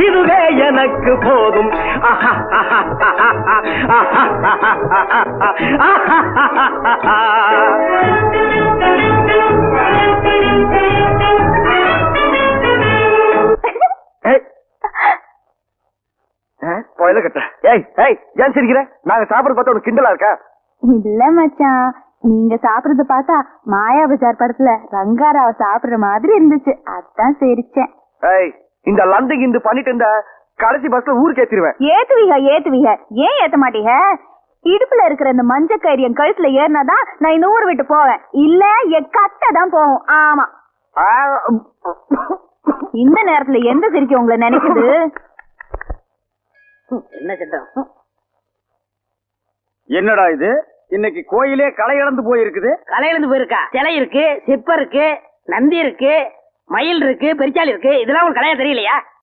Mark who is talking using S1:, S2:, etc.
S1: இதுவே எனக்கு போதும். ஏன் சிரிக்கிற? நாங்க சாப்பிட பார்த்தா ஒரு கிண்டலா இருக்கா?
S2: இல்ல மச்சான், நீங்க சாப்பிடுறத பார்த்தா மாயா பஜார் படத்துல ரங்காராவ சாப்பிடுற மாதிரி இருந்துச்சு, அதான் சிரிச்சேன்.
S1: இந்த லந்து கிந்து பண்ணிட்டு இருந்த கடைசி பஸ்ல ஊருக்கு ஏத்திடுவேன்.
S2: ஏத்துவீங்க ஏன் ஏத்த மாட்டீங்க? இடுப்புல இருக்கிற இந்த மஞ்ச கயிறு என் கழுத்துல ஏறினாதான் நான் இந்த ஊரை விட்டு போவேன், இல்ல என் கட்டை தான் போகும். ஆமா, இந்த நேரத்துல எந்த சிரிக்க உங்களை நினைக்குது?
S3: என்ன சட்டம்?
S1: என்னடா இது, இன்னைக்கு கோயிலே களை இழந்து போயிருக்குது.
S3: களை இழந்து போயிருக்கா? சிலை இருக்கு, சிற்பம் இருக்கு, நந்தி இருக்கு, மயில் இருக்கு, பெருச்சாலி இருக்கு. இதெல்லாம் உங்களுக்கு கலையா தெரியலையா?